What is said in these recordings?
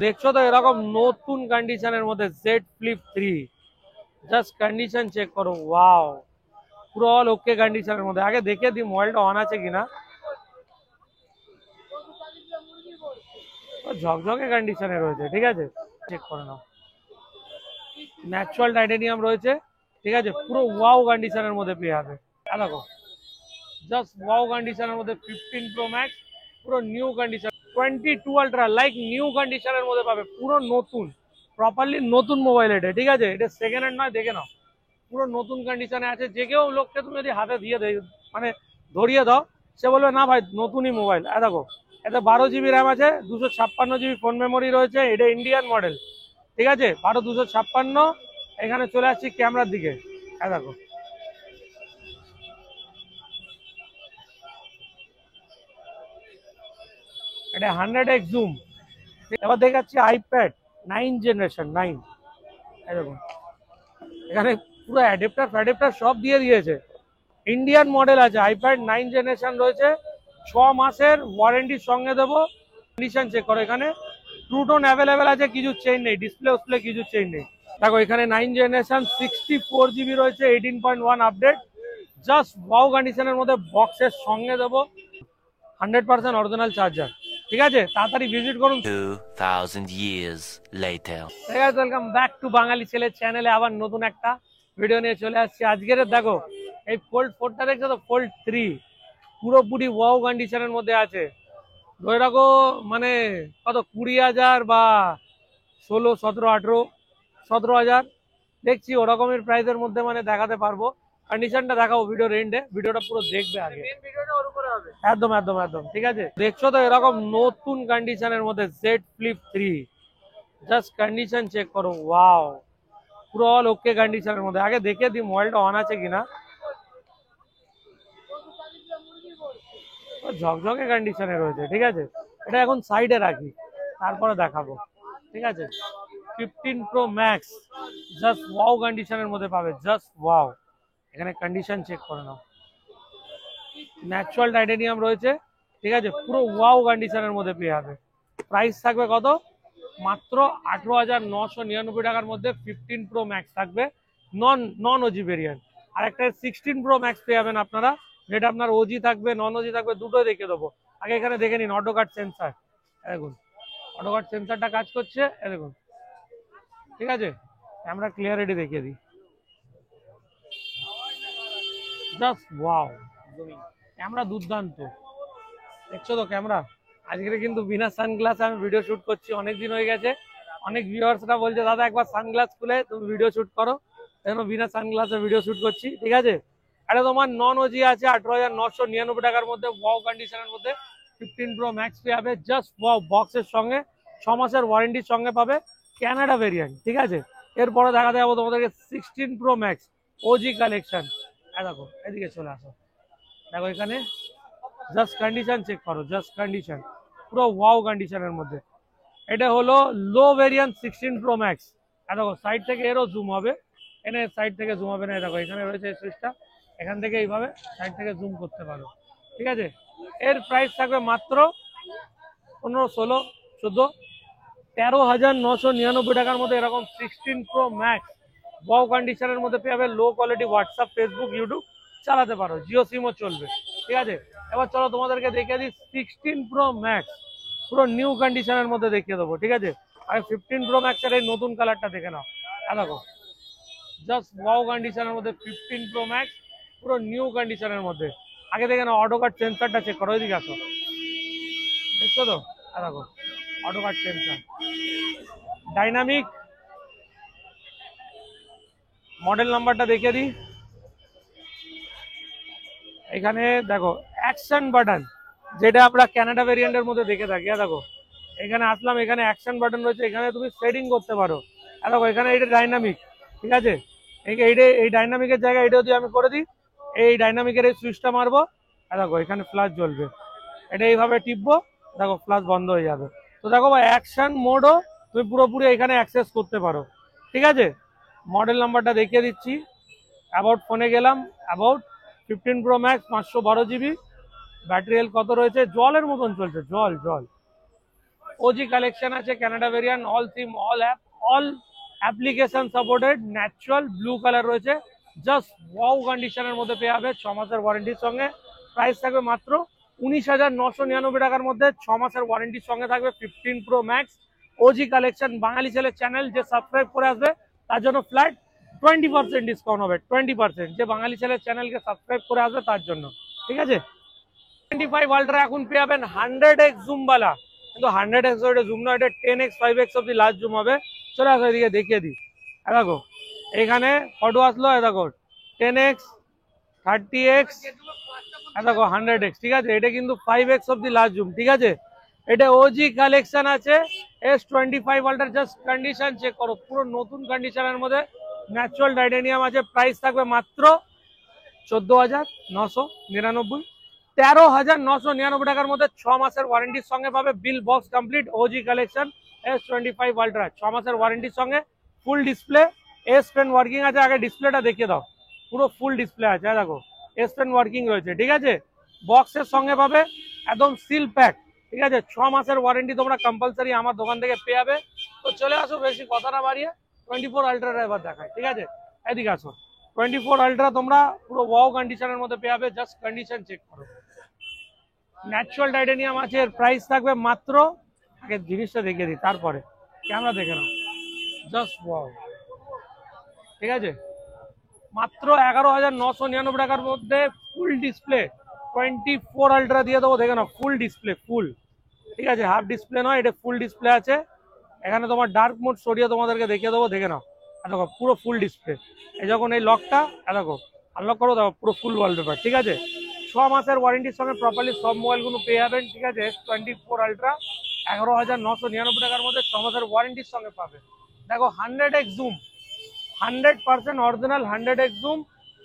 দেখছো তো এরকম নতুন কন্ডিশনের মধ্যে Z flip 3, just condition check করো। ওয়াও, পুরো অল ওকে কন্ডিশনের মধ্যে। আগে দেখে দি মোবাইলটা অন আছে কিনা। ঝকঝকে কন্ডিশনে রয়েছে, ঠিক আছে, চেক করে নাও। ন্যাচুরাল টাইটেনিয়াম রয়েছে, ঠিক আছে, পুরো ওয়াও কন্ডিশনের মধ্যে পেয়ে যাবে। দেখো জাস্ট ওয়াও কন্ডিশনের মধ্যে 15 প্রো ম্যাক্স, পুরো new condition. 22 ultra like new কন্ডিশনের মধ্যে পাবে, পুরো নতুন, প্রপারলি নতুন মোবাইল এটা, ঠিক আছে। এটা সেকেন্ড হ্যান্ড নয়, দেখে নাও পুরো নতুন কন্ডিশনে আছে। যে কেউ লোককে তুমি যদি হাতে দিয়ে মানে ধরিয়ে দাও, সে বলবে না ভাই নতুনই মোবাইল। দেখো এতে 12 GB র্যাম আছে, 256 GB ফোন মেমোরি রয়েছে। এটা ইন্ডিয়ান মডেল, ঠিক আছে, 12 256। এখানে চলে আসছি ক্যামেরার দিকে। দেখো এটা 100x জুম। এবার দেখাচ্ছি আইপ্যাড 9 জেনারেশন 9। দেখুন এখানে পুরো অ্যাডাপ্টার সব দিয়ে দিয়েছে। ইন্ডিয়ান মডেল আছে, আইপ্যাড 9 জেনারেশন রয়েছে, 6 মাসের ওয়ারেন্টির সঙ্গে দেবো। কন্ডিশন চেক করো, এখানে ট্রুটোন অ্যাভেলেবেল আছে, কিছু চেঞ্জ নেই, ডিসপ্লে কিছু চেঞ্জ নেই। দেখো এখানে 9 জেনারেশন 64 GB রয়েছে, 18.1 আপডেট, জাস্ট ওয়াও কন্ডিশনের মধ্যে বক্সের সঙ্গে দেবো। 100% অরিজিনাল চার্জার, ঠিক আছে। তাড়াতাড়ি ভিজিট করুন। 2000 years later. Welcome back to Bangali Chele চ্যানেলে। আবার নতুন একটা ভিডিও নিয়ে চলে আসছি আজকের। দেখো এই ফোল্ড 4টা দেখছো তো, ফোল্ড 3 পুরোপুরি ওয়াও কন্ডিশনের মধ্যে আছে। ধরে রাখো মানে কত 20,000 বা 16, 17, 18, 17,000 দেখছি ওরকমের প্রাইসের মধ্যে মানে দেখাতে পারবো। কন্ডিশনটা দেখাবো ভিডিওর এন্ডে, ভিডিওটা পুরো দেখবে আগে। একদম একদম একদম, ঠিক আছে। দেখছো তো এরকম নতুন কন্ডিশনের মধ্যে Z flip 3, just condition check করো। ওয়াও, পুরো অল ওকে কন্ডিশনের মধ্যে। আগে দেখে দি মোবাইলটা অন আছে কিনা। ঝকঝকে কন্ডিশনে রয়েছে, ঠিক আছে। এটা এখন সাইডে রাখি, তারপরে দেখাবো, ঠিক আছে। 15 প্রো ম্যাক্স জাস্ট ওয়াও কন্ডিশনের মধ্যে পাবে, জাস্ট ওয়াও। এখানে কন্ডিশন চেক করে নাও। ন্যাচুরাল টাইটেনিয়াম রয়েছে, ঠিক আছে, পুরো ওয়াও কন্ডিশনের মধ্যে পেয়ে যাবে। প্রাইস থাকবে কত, মাত্র 18,999 টাকার মধ্যে 15 প্রো ম্যাক্স থাকবে, নন ওজি ভেরিয়েন্ট। আর একটা 16 প্রো ম্যাক্স পেয়ে যাবেন আপনারা, যেটা আপনার ওজি থাকবে নন ওজি থাকবে, দুটোই দেখে দেবো। আগে এখানে দেখে নিন অটো কাট সেন্সার। দেখুন অটো কাট সেন্সারটা কাজ করছে, দেখুন, ঠিক আছে। ক্যামেরা ক্লিয়ারিটি দেখিয়ে দিই, জাস্ট ওয়াও। ক্যামেরা দুর্দান্ত, দেখছো তো ক্যামেরা। আজকে কিন্তু বিনা সানগ্লাসে আমি ভিডিও শুট করছি, অনেক দিন হয়ে গেছে। অনেক ভিউয়ার্সরা বলছে দাদা একবার সানগ্লাস খুলে তুমি ভিডিও শুট করো, কেন বিনা সানগ্লাসে ভিডিও শুট করছি, ঠিক আছে। এটা তোমার নন ওজি আছে 18,999 টাকার মধ্যে, ওয়াও কন্ডিশনের মধ্যে 15 প্রো ম্যাক্স পেয়ে যাবে, জাস্ট ওয়াও। বক্সের সঙ্গে 6 মাসের ওয়ারেন্টির সঙ্গে পাবে, ক্যানাডা ভেরিয়েন্ট, ঠিক আছে। এরপরে দেখাতে যাবো তোমাদেরকে 16 প্রো ম্যাক্স ওজি কালেকশন। দেখো এদিকে চলে আসো, দেখো এখানে জাস্ট কন্ডিশন চেক করো, জাস্ট কন্ডিশন পুরো ওয়াও কন্ডিশনের মধ্যে। এটা হলো লো ভেরিয়েন্ট 16 প্রো ম্যাক্স। দেখো সাইড থেকে এরও জুম হবে, এনে সাইড থেকে জুম হবে না, দেখো এখানে রয়েছে সুইচটা, এখান থেকে এইভাবে সাইড থেকে জুম করতে পারো, ঠিক আছে। এর প্রাইস থাকবে মাত্র 15, 16, 14, 13,999 টাকার মধ্যে এরকম 16 প্রো ম্যাক্স ওয়াও কন্ডিশনের মধ্যে পেয়ে যাবে। Low quality WhatsApp, Facebook, YouTube চালাতে পারো, জিও সিমও চলবে, ঠিক আছে। এবার চলো তোমাদেরকে দেখিয়ে দিই 16 প্রো ম্যাক্স পুরো নিউ কন্ডিশনের মধ্যে দেখিয়ে দেবো, ঠিক আছে। আর 15 প্রো ম্যাক্সের এই নতুন কালারটা দেখে নাও। দেখো জাস্ট ওয়াও কন্ডিশনের মধ্যে 15 প্রো ম্যাক্স পুরো নিউ কন্ডিশনের মধ্যে। আগে দেখে নাও অটো কাট সেন্সারটা চেক করো, ওইদিকে আসো, দেখছো তো। দেখো auto cut sensor, dynamic. Model নাম্বারটা দেখিয়ে দিই, এখানে দেখো অ্যাকশন বাটন, যেটা আমরা কানাডা ভেরিয়েন্টের মধ্যে দেখে থাকি। দেখো এখানে আসলাম, এখানে অ্যাকশন বাটন রয়েছে, এখানে তুমি সেটিং করতে পারো। দেখো এখানে এটা ডাইনামিক, ঠিক আছে। এই ডাইনামিকের জায়গায় এটা যদি আমি করে দিই, এই ডাইনামিকের এই সুইচটা মারবো, দেখো এখানে ফ্ল্যাশ জ্বলবে। এটা এইভাবে টিপবো, দেখো ফ্ল্যাশ বন্ধ হয়ে যাবে। তো দেখো অ্যাকশন মোডও তুমি পুরোপুরি এখানে অ্যাক্সেস করতে পারো, ঠিক আছে। মডেল নাম্বারটা দেখিয়ে দিচ্ছি। অ্যাবাউট ফোনে গেলাম, about 15 pro max 512 GB। Battery health কত রয়েছে, জলের মতন চলছে, জল জল। ওজি কালেকশন আছে, Canada variant, all SIM, all app, all application supported, natural blue colour রয়েছে, জাস্ট ওয়াও কন্ডিশনের মধ্যে পেয়ে যাবে 6 মাসের ওয়ারেন্টির সঙ্গে। প্রাইস থাকবে মাত্র 19,999 টাকার মধ্যে, 6 মাসের ওয়ারেন্টির সঙ্গে থাকবে 15 প্রো ম্যাক্স ওজি কালেকশন। বাঙালি ছেলের চ্যানেল যে সাবস্ক্রাইব করে আসবে তার জন্য ফ্ল্যাট 20% ডিসকাউন্ট হবে, 20%, যে বাঙালি ছেলের চ্যানেলকে সাবস্ক্রাইব করে আসবে তার জন্য, ঠিক আছে। 25 আলট্রা এখন পেয়ে যাবেন 100x জুম বালা, কিন্তু 100x ওটা জুম না, এটা 10x 5x অব্দি লাস্ট জুম হবে। চলে আসো এদিকে দেখিয়ে দিই। দেখো এখানে ফটো আসলো, দেখো 10x, 30x, দেখো 100x, ঠিক আছে। এটা কিন্তু 5x অব্দি লাস্ট জুম, ঠিক আছে। এটা ওজি কালেকশন আছে S25 ultra, just condition check করো, পুরো নতুন কন্ডিশনের মধ্যে ন্যাচারাল টাইটানিয়াম আছে। প্রাইস থাকবে মাত্র 14,999, 13,999 টাকার মধ্যে 6 মাসের ওয়ারেন্টির সঙ্গে পাবে, bill box complete. OG collection S25 ultra 6 মাসের ওয়ারেন্টির সঙ্গে, full display, S pen working আছে। আগে ডিসপ্লেটা দেখিয়ে দাও, পুরো ফুল ডিসপ্লে আছে, দেখো এস পেন ওয়ার্কিং রয়েছে, ঠিক আছে। বক্সের সঙ্গে পাবে একদম সিল প্যাক, ঠিক আছে। 6 মাসের ওয়ারেন্টি তোমরা কম্পালসারি আমার দোকান থেকে পেয়ে যাবে। তো চলে আসো, বেশি কথা না বাড়িয়ে 24 আলট্রাটা এবার দেখায়, ঠিক আছে। এদিকে আসো, 24 আলট্রা তোমরা পুরো ওয়াও কন্ডিশনের মধ্যে পেয়ে যাবে, জাস্ট কন্ডিশন চেক করো। ন্যাচারাল টাইটানিয়াম আছে, এর প্রাইস থাকবে মাত্র, আগে জিনিসটা দেখিয়ে দিই তারপরে ক্যামেরা দেখে নাও, জাস্ট ওয়াও, ঠিক আছে। মাত্র 11,999 টাকার মধ্যে ফুল ডিসপ্লে 24 আলট্রা দিয়ে দেবো, দেখে নাও ফুল ডিসপ্লে, ফুল, ঠিক আছে। হাফ ডিসপ্লে নয়, এটা ফুল ডিসপ্লে আছে। এখানে তোমার ডার্ক মোড সরিয়ে তোমাদেরকে দেখিয়ে দেবো, দেখে নাও, দেখো পুরো ফুল ডিসপ্লে। এই যখন এই লকটা দেখো আনলক করো, দেখো পুরো ফুল ওয়ালপেপার, ঠিক আছে। 6 মাসের ওয়ারেন্টির সঙ্গে প্রপারলি সব মোবাইলগুলো পেয়ে যাবেন, ঠিক আছে। S24 আলট্রা 11,999 টাকার মধ্যে 6 মাসের ওয়ারেন্টির সঙ্গে পাবে। দেখো 100x zoom, 100% original 100x zoom,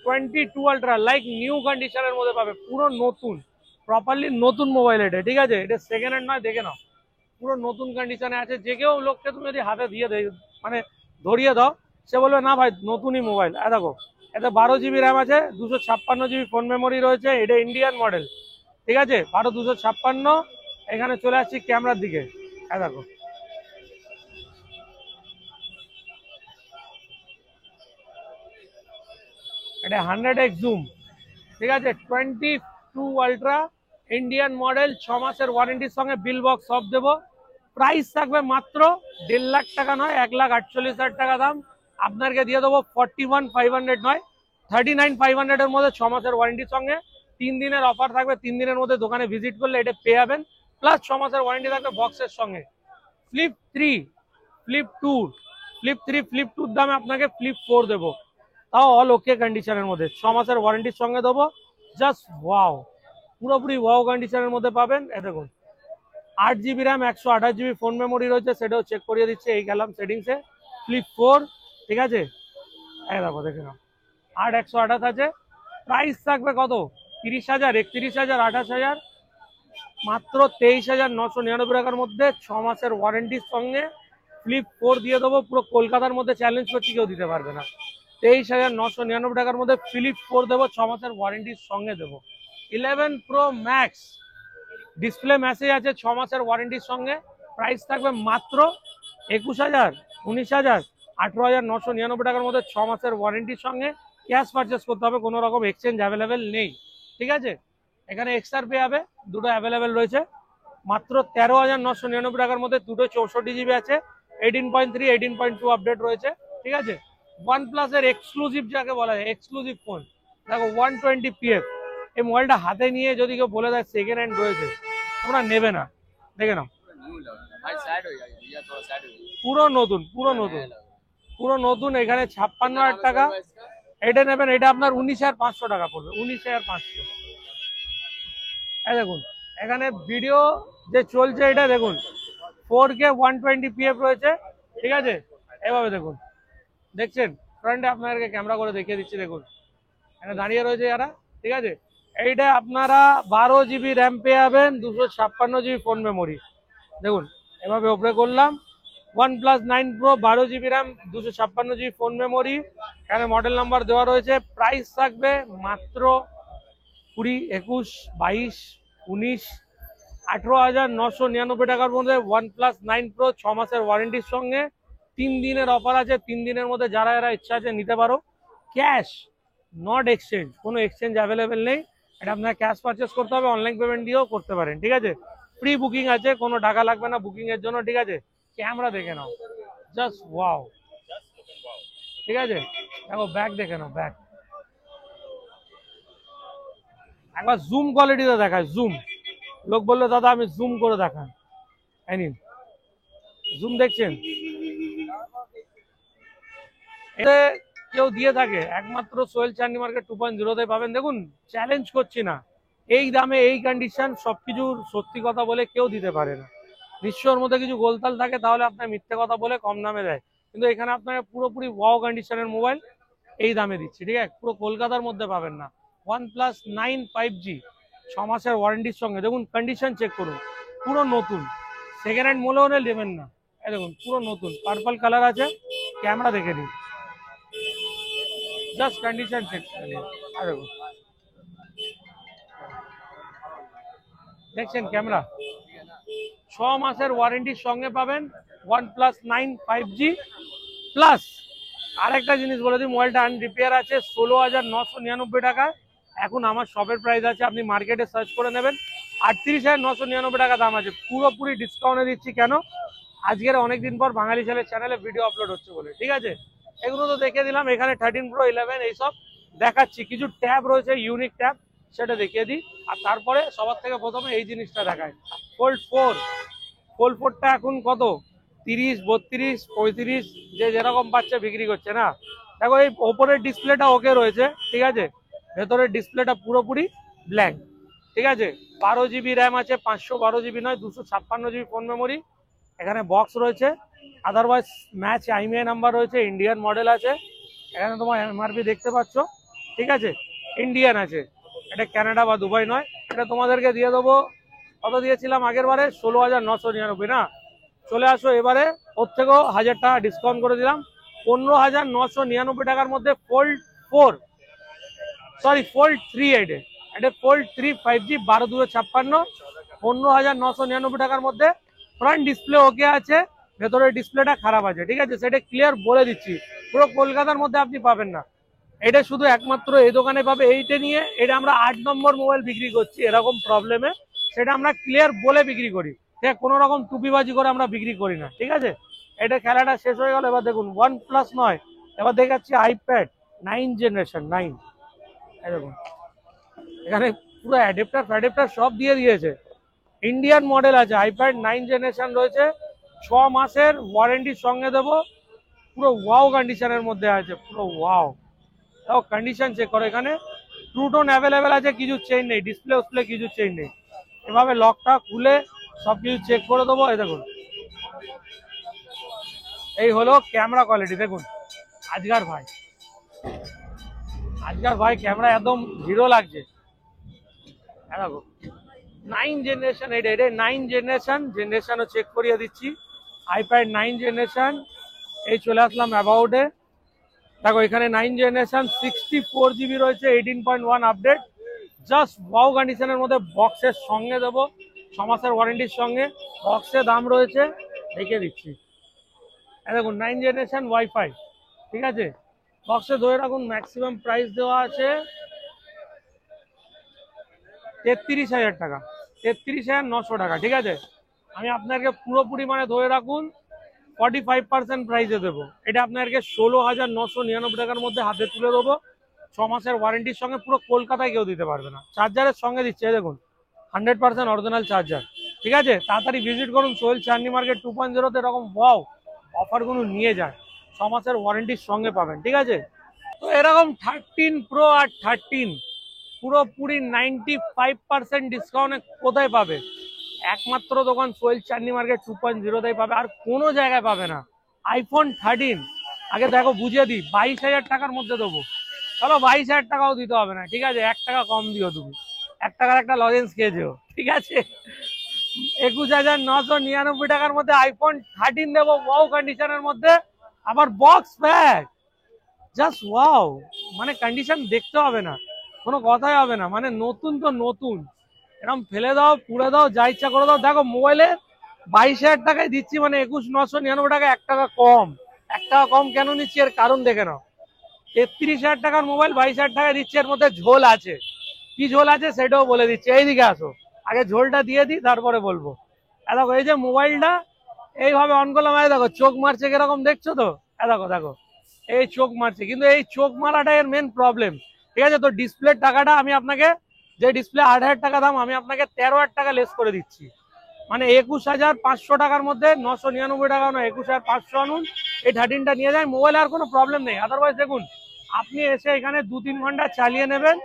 22 ultra like new কন্ডিশনের মধ্যে পাবে, পুরো নতুন, প্রপারলি নতুন মোবাইল এটা, ঠিক আছে। এটা সেকেন্ড হ্যান্ড নয়, দেখে নাও পুরো নতুন কন্ডিশনে আছে। যে কেউ লোককে তুমি যদি হাতে দিয়ে মানে ধরিয়ে দাও, সে বলবে না ভাই নতুনই মোবাইল। দেখো এতে 12 GB র্যাম আছে, 256 GB ফোন মেমোরি রয়েছে, এটা ইন্ডিয়ান মডেল, ঠিক আছে। 12/256। এখানে চলে আসছি ক্যামেরার দিকে, দেখো এটা 100x জুম, ঠিক আছে। 22 আলট্রা ইন্ডিয়ান মডেল, 6 মাসের ওয়ারেন্টির সঙ্গে বিল বক্স সব দেবো। প্রাইস থাকবে মাত্র 1.5 লাখ টাকা নয়, 1,48,000 টাকা দাম। আপনাকে দিয়ে দেবো 41,500 নয়, 39,500 এর মধ্যে 6 মাসের ওয়ারেন্টির সঙ্গে। 3 দিনের অফার থাকবে, 3 দিনের মধ্যে দোকানে ভিজিট করলে এটা পেয়ে যাবেন, প্লাস 6 মাসের ওয়ারেন্টি থাকবে বক্সের সঙ্গে। ফ্লিপ 3, ফ্লিপ 2, ফ্লিপ 3, ফ্লিপ 2 দামে আপনাকে ফ্লিপ 4 দেবো, তাও অল ওকে কন্ডিশনের মধ্যে, 6 মাসের ওয়ারেন্টির সঙ্গে দেবো। জাস্ট ওয়াও, পুরোপুরি ওয়াও কন্ডিশনের মধ্যে পাবেন। দেখুন 8 GB RAM, 128 GB phone memory রয়েছে, সেটাও চেক করিয়ে দিচ্ছে, এই গেলাম সেটিংসে। ফ্লিপ 4, ঠিক আছে। দেখো দেখে নাও 8/128 আছে। প্রাইস থাকবে কত? 30,000, 31,000, 28,000, মাত্র 23,999 টাকার মধ্যে 6 মাসের ওয়ারেন্টির সঙ্গে ফ্লিপ 4 দিয়ে দেবো। পুরো কলকাতার মধ্যে চ্যালেঞ্জ করছি, কেউ দিতে পারবে না। 23,999 টাকার মধ্যে ফ্লিপ 4 দেবো, 6 মাসের ওয়ারেন্টির সঙ্গে দেবো। 11 প্রো ম্যাক্স ডিসপ্লে মেসেজ আছে, 6 মাসের ওয়ারেন্টির সঙ্গে। প্রাইস থাকবে মাত্র 21,000, 19,000, 18,999 টাকার মধ্যে 6 মাসের ওয়ারেন্টির সঙ্গে। ক্যাশ পারচেস করতে হবে, কোনো রকম এক্সচেঞ্জ অ্যাভেলেবেল নেই, ঠিক আছে। এখানে এক্সআর পে হবে, দুটো অ্যাভেলেবেল রয়েছে। মাত্র 13,999 টাকার মধ্যে দুটো 64 GB আছে, 18.3, 18.2 আপডেট রয়েছে, ঠিক আছে। OnePlus এর এক্সক্লুসিভ যাকে বলা যায়, এক্সক্লুসিভ ফোন, দেখো 120 PF। এই মোবাইলটা হাতে নিয়ে যদি কেউ বলে দেয় সেকেন্ড হ্যান্ড রয়েছে, তোমরা নেবে না, দেখে নাও পুরো নতুন, পুরো নতুন, পুরো নতুন। এখানে 56,000 টাকা, এটা নেবেন, এটা আপনার 19,500 টাকা পড়বে, 19,500। দেখুন এখানে ভিডিও যে চলছে, এটা দেখুন 4K 120 PF রয়েছে, ঠিক আছে। এভাবে দেখুন, দেখছেন ফ্রন্টে আপনাদেরকে ক্যামেরা করে দেখিয়ে দিচ্ছি, দেখুন এখানে দাঁড়িয়ে রয়েছে যারা, ঠিক আছে। এইটা আপনারা 12 GB র্যাম পেয়ে যাবেন, 256 GB ফোন মেমোরি। দেখুন এভাবে ওপরে করলাম, OnePlus 9 Pro 12 GB RAM, 256 GB phone memory. এখানে মডেল নাম্বার দেওয়া রয়েছে। প্রাইস থাকবে মাত্র 20, 21, 22, 19, 18,999 টাকার মধ্যে OnePlus 9 Pro 6 মাসের ওয়ারেন্টির সঙ্গে 3 দিনের অফার আছে। 3 দিনের মধ্যে যারা যারা ইচ্ছা আছে নিতে পারো। ক্যাশ, নট এক্সচেঞ্জ, কোনো এক্সচেঞ্জ অ্যাভেলেবেল নেই। এটা আপনার ক্যাশ পারচেস করতে হবে, অনলাইন পেমেন্ট দিয়েও করতে পারেন, ঠিক আছে। ফ্রি বুকিং আছে, কোনো টাকা লাগবে না বুকিং এর জন্য, ঠিক আছে। ক্যামেরা দেখে নাও, জাস্ট ওয়াও, ঠিক আছে। দেখো ব্যাক দেখে নাও, ব্যাক একবার জুম কোয়ালিটিতে দেখায়, জুম। লোক বললো দাদা আমি জুম করে দেখান, এই নিন জুম, দেখছেন। এতে কেউ দিয়ে থাকে, একমাত্র সোহেল চান্ডি মার্কেট 2.0 তে পাবেন। দেখুন, চ্যালেঞ্জ করছি না, এই দামে এই কন্ডিশন সবকিছুর সত্যি কথা বলে কেউ দিতে পারে না। নিশ্চয়র মধ্যে কিছু গোলতাল থাকে তাহলে আপনার মিথ্যে কথা বলে কম দামে দেয়, কিন্তু এখানে আপনাকে পুরোপুরি ওয়াও কন্ডিশনের মোবাইল এই দামে দিচ্ছি, ঠিক আছে। পুরো কলকাতার মধ্যে পাবেন না। OnePlus 9 5G 6 মাসের ওয়ারেন্টির সঙ্গে, দেখুন কন্ডিশন চেক করুন, পুরো নতুন, সেকেন্ড হ্যান্ড মনে হলে নেবেন না। এই দেখুন পুরো নতুন, পার্পল কালার আছে, ক্যামেরা দেখে নিন, জাস্ট কন্ডিশন চেক করে নিন। আর দেখুন, দেখছেন ক্যামেরা, 6 মাসের ওয়ারেন্টির সঙ্গে পাবেন OnePlus 9 5G প্লাস। আরেকটা জিনিস বলে দিই, মোবাইলটা আনরিপেয়ার আছে, 16,999 টাকা। এখন আমার শপের প্রাইস আছে, আপনি মার্কেটে সার্চ করে নেবেন, 38,999 টাকা দাম আছে। পুরোপুরি ডিসকাউন্টে দিচ্ছি, কেন? আজকের অনেকদিন পর বাঙালি ছেলের চ্যানেলে ভিডিও আপলোড হচ্ছে বলে, ঠিক আছে। এগুলো তো দেখে দিলাম, এখানে 13 Pro 11 এইসব দেখাচ্ছি। কিছু ট্যাব রয়েছে, ইউনিক ট্যাব, সেটা দেখিয়ে দিই। আর তারপরে সবার থেকে প্রথমে এই জিনিসটা দেখায়, ফোল্ড 4টা এখন কত, 30, 32, 35, যে যেরকম পাচ্ছে বিক্রি করছে না। দেখো এই ওপরের ডিসপ্লেটা ওকে রয়েছে, ঠিক আছে, ভেতরের ডিসপ্লেটা পুরোপুরি ব্ল্যাঙ্ক, ঠিক আছে। 12 GB র্যাম আছে, 512 GB নয়, 256 GB ফোন মেমোরি। এখানে বক্স রয়েছে, আদারওয়াইজ ম্যাচ IMEI নাম্বার রয়েছে, ইন্ডিয়ান মডেল আছে। এখানে তোমার MRP দেখতে পাচ্ছ, ঠিক আছে, ইন্ডিয়ান আছে, এটা কানাডা বা দুবাই নয়। এটা তোমাদেরকে দিয়ে দেবো, কত দিয়েছিলাম আগের বারে, 16,999 না। চলে আসো এবারে, ওর থেকেও 1000 টাকা ডিসকাউন্ট করে দিলাম, 15,999 টাকার মধ্যে Fold 3 এটা Fold 3 5G 12/256, 15,999 টাকার মধ্যে। ফ্রন্ট ডিসপ্লে ওকে আছে, ভেতরের ডিসপ্লেটা খারাপ আছে, ঠিক আছে, সেটা ক্লিয়ার বলে দিচ্ছি। পুরো কলকাতার মধ্যে আপনি পাবেন না, এটা শুধু একমাত্র এই দোকানে পাবে। এইটা নিয়ে, এটা আমরা 8 নম্বর মোবাইল বিক্রি করছি এরকম প্রবলেমে, সেটা আমরা ক্লিয়ার বলে বিক্রি করি, ঠিক আছে। কোনো রকম টুপিবাজি করে আমরা বিক্রি করি না, ঠিক আছে। এটা খেলাটা শেষ হয়ে গেল। এবার দেখুন OnePlus নয়, এবার দেখাচ্ছি iPad 9 জেনারেশন 9। এই দেখুন, এখানে পুরো অ্যাডাপ্টার সব দিয়ে দিয়েছে, ইন্ডিয়ান মডেল আছে, iPad 9 জেনারেশন রয়েছে, 6 মাসের ওয়ারেন্টির সঙ্গে দেবো। পুরো ওয়াও কন্ডিশনের মধ্যে আছে, পুরো ওয়াও। তাও কন্ডিশন চেক করো, এখানে ট্রু টোন অ্যাভেলেবেল আছে, কিছু চেঞ্জ নেই, ডিসপ্লে কিছু চেঞ্জ নেই। এভাবে লকটা খুলে সব কিছু চেক করে দেবো। এই দেখুন, এই হলো ক্যামেরা কোয়ালিটি। দেখুন আজকার ভাই ক্যামেরা একদম হিরো লাগছে। দেখো 9 জেনারেশন, এটা 9 জেনারেশনও চেক করিয়ে দিচ্ছি। iPad 9 জেনারেশন, এই চলে আসলাম অ্যাবাউটে। দেখো এখানে 9 জেনারেশন 64 GB রয়েছে, 18.1 আপডেট, জাস্ট ওয়াও কন্ডিশনের মধ্যে। বক্সের সঙ্গে দেবো, 6 মাসের ওয়ারেন্টির সঙ্গে। বক্সে দাম রয়েছে, দেখে দিচ্ছি। দেখুন 9 জেনারেশন ওয়াইফাই, ঠিক আছে। বক্সে ধরে রাখুন, ম্যাক্সিমাম প্রাইস দেওয়া আছে 33,000 টাকা, 33,900 টাকা, ঠিক আছে। আমি আপনাকে পুরোপুরি মানে ধরে রাখুন 45% প্রাইসে দেবো। এটা আপনাকে 16,999 টাকার মধ্যে হাতে তুলে দেবো, 6 মাসের ওয়ারেন্টির সঙ্গে। পুরো কলকাতায় কেউ দিতে পারবে না। চার্জারের সঙ্গে দিচ্ছে, দেখুন 100% অরিজিনাল চার্জার, ঠিক আছে। তাড়াতাড়ি ভিজিট করুন সোহেল চান্ডি মার্কেট 2.0 এরকম ওয়াও অফারগুলো নিয়ে যায়, 6 মাসের ওয়ারেন্টির সঙ্গে পাবেন, ঠিক আছে। তো এরকম 13 Pro আর 13 পুরোপুরি 95% ডিসকাউন্টে কোথায় পাবে? একমাত্র দোকান সোহেল চান্ডি মার্কেট 2.0 পাবে, আর কোনো জায়গায় পাবে না। iPhone 13 আগে দেখো বুঝিয়ে দিই, 22,000 টাকার মধ্যে দেবো। চলো 22,000 টাকাও দিতে হবে না, ঠিক আছে, 1 টাকা কম দিও, তুমি 1 টাকার একটা লজেন্স খেয়ে যেও, ঠিক আছে। 21,999 টাকার মধ্যে iPhone 13 দেবো ওয়াও কন্ডিশনের মধ্যে, আবার বক্স প্যাক, জাস্ট ওয়াও। মানে কন্ডিশন দেখতে হবে না, কোনো কথাই হবে না, মানে নতুন তো নতুন, এরকম ফেলে দাও, পুড়ে দাও, যা ইচ্ছা করে দাও। দেখো মোবাইলে 22,000 টাকায় দিচ্ছি, মানে 21,999 টাকা, 1 টাকা কম। 1 টাকা কম কেন নিচ্ছি এর কারণ দেখে নাও। 33,000 টাকার মোবাইল 22,000 টাকায় দিচ্ছে, এর মধ্যে ঝোল আছে। কি ঝোল আছে সেটাও বলে দিচ্ছে, এইদিকে আসো, আগে ঝোলটা দিয়ে দিই তারপরে বলবো। দেখো এই যে মোবাইলটা এইভাবে অন করলাম, দেখো চোখ মারছে কিরকম, দেখছো তো? দেখো দেখো, এই চোখ মারছে, কিন্তু এই চোখ মারাটা এর মেন প্রবলেম। ঠিক আছে, তো ডিসপ্লের টাকাটা আমি আপনাকে, যে ডিসপ্লে 8,000 টাকা দাম, আমি আপনাকে 13,000 টাকা লেস করে দিচ্ছি। মানে 21,500 টাকার মধ্যে 999 টাকা নয়, 21,500 আনুন, এই 13টা নিয়ে যায়, মোবাইল আর কোনো প্রবলেম নেই। আদারওয়াইজ দেখুন, আপনি এসে এখানে 2-3 ঘন্টা চালিয়ে নেবেন,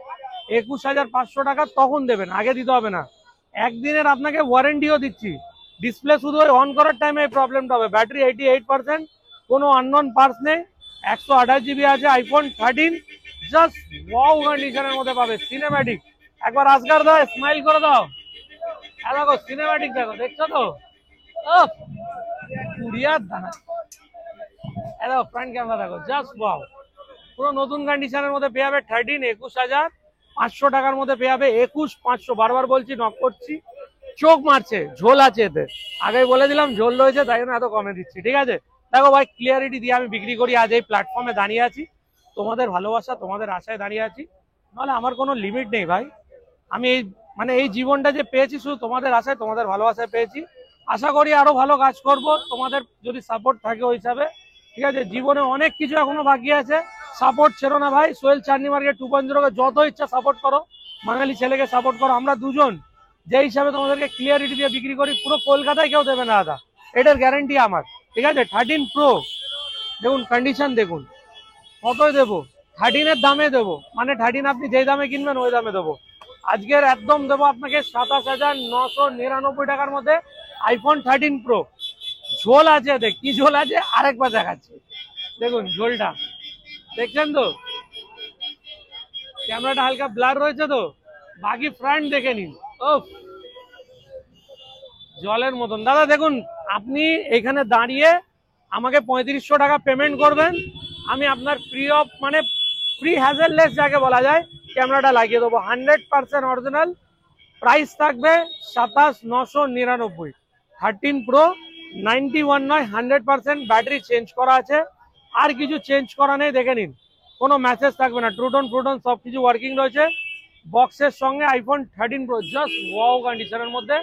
21,500 টাকা তখন দেবেন, আগে দিতে হবে না। একদিনের আপনাকে ওয়ারেন্টিও দিচ্ছি। ডিসপ্লে শুধু ওই অন করার টাইমে এই প্রবলেমটা হবে। ব্যাটারি 88%, কোনো আননোন পার্টস নেই, 128 GB আছে, আইফোন 13, জাস্ট ওয়াও কন্ডিশনের মধ্যে পাবে, সিনেম্যাটিক। একবার আসগার দাও, স্মাইল করে দাও। দেখো সিনেম্যাটিক, দেখো, দেখছো তো? কুড়িয়ার দানা। দেখো ফ্রন্ট ক্যামেরা, দেখো জাস্ট ওয়াও। পুরো নতুন কন্ডিশনের মধ্যে পেয়ে যাবে 13, 21,500 টাকার মধ্যে পেয়ে যাবে 21,500। বারবার বলছি, নক করছি, চোখ মারছে, ঝোল আছে এতে, আগেই বলে দিলাম ঝোল রয়েছে, তাই জন্য এত কমে দিচ্ছি। ঠিক আছে, দেখো ভাই, ক্লিয়ারিটি দিয়ে আমি বিক্রি করি, আজ এই প্ল্যাটফর্মে দাঁড়িয়ে আছি, তোমাদের ভালোবাসা, তোমাদের আশায় দাঁড়িয়ে আছি, নাহলে আমার কোনো লিমিট নেই ভাই। আমি এই, মানে এই জীবনটা যে পেয়েছি শুধু তোমাদের আশায়, তোমাদের ভালোবাসায় পেয়েছি। আশা করি আরো ভালো কাজ করব, তোমাদের যদি সাপোর্ট থাকে ওই হিসাবে। ঠিক আছে, জীবনে অনেক কিছু এখনো বাকি আছে, সাপোর্ট ছেড়ো না ভাই। সোহেল চাঁদনি মার্কেট 2.0 কে যত ইচ্ছা সাপোর্ট করো, বাঙালি ছেলেকে সাপোর্ট করো। আমরা দুজন যে হিসাবে তোমাদেরকে ক্লিয়ারিটি দিয়ে বিক্রি করি, পুরো কলকাতায় কেউ দেবে না দাদা, এটার গ্যারান্টি আমার। ঠিক আছে, 13 প্রো দেখুন, কন্ডিশন দেখুন, কতই দেবো, 13-এর দামে দেবো, মানে 13 আপনি যেই দামে কিনবেন ওই দামে দেবো। আজকের একদম দেবো আপনাকে 27,999 টাকার মধ্যে আইফোন 13 প্রো। ঝোল আছে, দেখ কি ঝোল আছে, আরেকবার দেখাচ্ছি, দেখুন ঝোলটা, দেখছেন তো? ক্যামেরাটা হালকা ব্লার রয়েছে তো, বাকি ফ্রন্ট দেখে নিন, ও জলের মতন। দাদা দেখুন, আপনি এখানে দাঁড়িয়ে আমাকে 3500 টাকা পেমেন্ট করবেন, আমি আপনার ফ্রি অফ, মানে ফ্রি হ্যাজেললেস যাকে বলা যায়, ক্যামেরাটা লাগিয়ে দেবো। 100% অরিজিনাল, প্রাইস থাকবে 27,999। 13 প্রো 91 নয়, 100% ব্যাটারি চেঞ্জ করা আছে, আর কিছু চেঞ্জ করা নেই, দেখে নিন। কোনো মেসেজ থাকবে না, ট্রুটন ফ্রুটন সব কিছু ওয়ার্কিং রয়েছে। বক্সের সঙ্গে আইফোন 13 প্রো, জাস্ট ওয়াও কন্ডিশনের মধ্যে,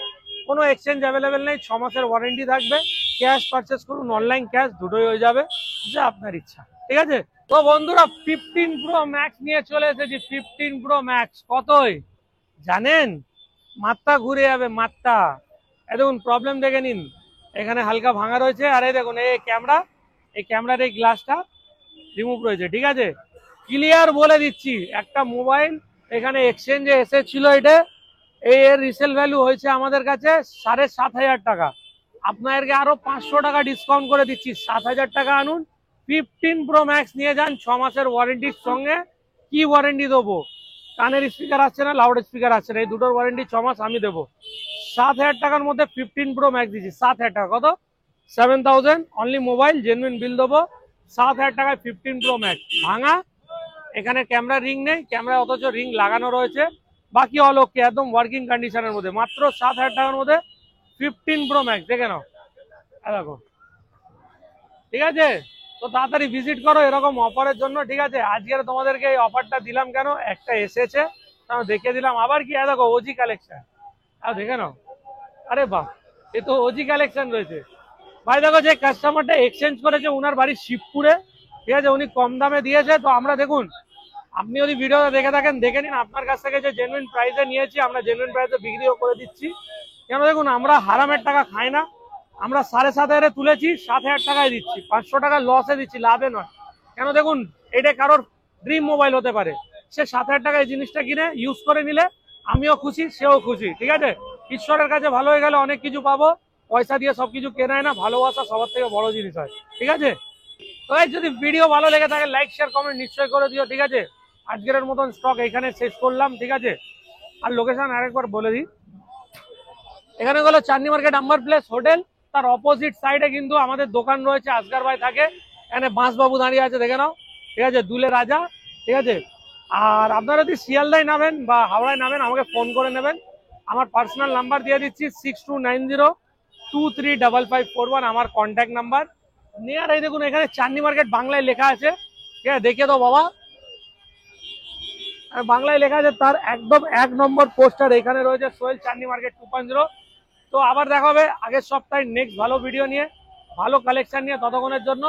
কোনো এক্সচেঞ্জ অ্যাভেলেবেল নেই, 6 মাসের ওয়ারেন্টি থাকবে। ক্যাশ পারচেস করুন, অনলাইন ক্যাশ, দুটোই হয়ে যাবে, যা আপনার ইচ্ছা। ঠিক আছে, তো বন্ধুরা 15 প্রো ম্যাক্স নিয়ে চলে এসেছি। 15 প্রো ম্যাক্স কতই জানেন? মাত্রা ঘুরে যাবে, মাত্রা। দেখুন প্রবলেম দেখে নিন, এখানে হালকা ভাঙা রয়েছে, আর এই দেখুন এই ক্যামেরা, এই ক্যামেরার এই গ্লাসটা রিমুভ রয়েছে। ঠিক আছে, ক্লিয়ার বলে দিচ্ছি, একটা মোবাইল এখানে এক্সচেঞ্জে এসেছিল, এটা এর রিসেল ভ্যালু হয়েছে আমাদের কাছে 7,500 টাকা। আপনাদেরকে আরো 500 টাকা ডিসকাউন্ট করে দিচ্ছি, 7,000 টাকা আনুন, 15 প্রো ম্যাক্স নিয়ে যান, 6 মাসের ওয়ারেন্টির সঙ্গে। কি ওয়ারেন্টি দেবো? কানের স্পিকার আসছে না, লাউড স্পিকার আসছে না, এই দুটোর ওয়ারেন্টি 6 মাস আমি দেবো। 7,000 টাকার মধ্যে 15 প্রো ম্যাক্স দিচ্ছি, 7,000 টাকা, কত? 7,000 অনলি। মোবাইল জেনুইন বিল দেবো, 7,000 টাকায় 15 প্রো ম্যাক্স। ভাঙা, এখানে ক্যামেরা রিং নেই, ক্যামেরা অথচ রিং লাগানো রয়েছে, বাকি অল ওকে, একদম ওয়ার্কিং কন্ডিশনের মধ্যে, মাত্র 7,000 টাকার মধ্যে 15 প্রো ম্যাক্স। দেখে নাও, দেখো। ঠিক আছে, তো তাড়াতাড়ি ভিজিট করো এরকম অফারের জন্য। ঠিক আছে, আজকের তোমাদেরকে এই অফারটা দিলাম কেন, একটা এসেছে দেখে দিলাম, আবার কি দেখো ওজি কালেকশন, দেখে নাও। আরে বাহ, এ তো ওজি কালেকশন রয়েছে ভাই। দেখো, যে কাস্টমারটা এক্সচেঞ্জ করেছে উনার বাড়ি শিবপুরে, ঠিক আছে, উনি কম দামে দিয়েছে, তো আমরা দেখুন, আপনি যদি ভিডিওটা দেখে থাকেন দেখে নিন, আপনার কাছ থেকে যে জেনুইন প্রাইসে নিয়েছি, আমরা জেনুইন প্রাইসে বিক্রিও করে দিচ্ছি। কেন দেখুন, আমরা হারামের টাকা খাই না, আমরা 7,500 তুলেছি, 7,000 টাকায় দিচ্ছি, 500 টাকা লসে দিচ্ছি, লাভে নয়। কেন দেখুন, এটা কারোর ড্রিম মোবাইল হতে পারে, সে 7,000 টাকায় জিনিসটা কিনে ইউজ করে নিলে আমিও খুশি, সেও খুশি। ঠিক আছে, ঈশ্বরের কাছে ভালো হয়ে গেলে অনেক কিছু পাবো, পয়সা দিয়ে সবকিছু কেনায় না, ভালোবাসা সবার থেকে বড় জিনিস হয়। ঠিক আছে, তো যদি ভিডিও ভালো লেগে থাকে লাইক শেয়ার কমেন্ট নিশ্চয়ই করে দিও। ঠিক আছে, আজকের মতন স্টক এখানে শেষ করলাম। ঠিক আছে, আর লোকেশন আরেকবার বলে দিই, এখানে হলো চাঁদনি মার্কেট আম্বার প্লেস হোটেল, তার অপোজিট সাইডে কিন্তু আমাদের দোকান রয়েছে, আসগার ভাই থাকে এখানে, বাঁশবাবু দাঁড়িয়ে আছে, দেখে নাও। ঠিক আছে, দুলে রাজা। ঠিক আছে, আর আপনারা যদি শিয়ালদায় নামেন বা হাওড়ায় নামেন আমাকে ফোন করে নেবেন, আমার পার্সোনাল নাম্বার দিয়ে দিচ্ছি 6290235541, আমার কন্ট্যাক্ট নাম্বার। নিয়ার এই দেখুন এখানে চাঁদনি মার্কেট বাংলায় লেখা আছে, ঠিক আছে, দেখিয়ে দাও বাবা। আর বাংলায় লেখা আছে, তার একদম 1 নম্বর পোস্টার এখানে রয়েছে, সোহেল চাঁদনি মার্কেট 2.0। তো আবার দেখা হবে আগের সপ্তাহে নেক্সট ভালো ভিডিও নিয়ে, ভালো কালেকশন নিয়ে। ততক্ষণের জন্য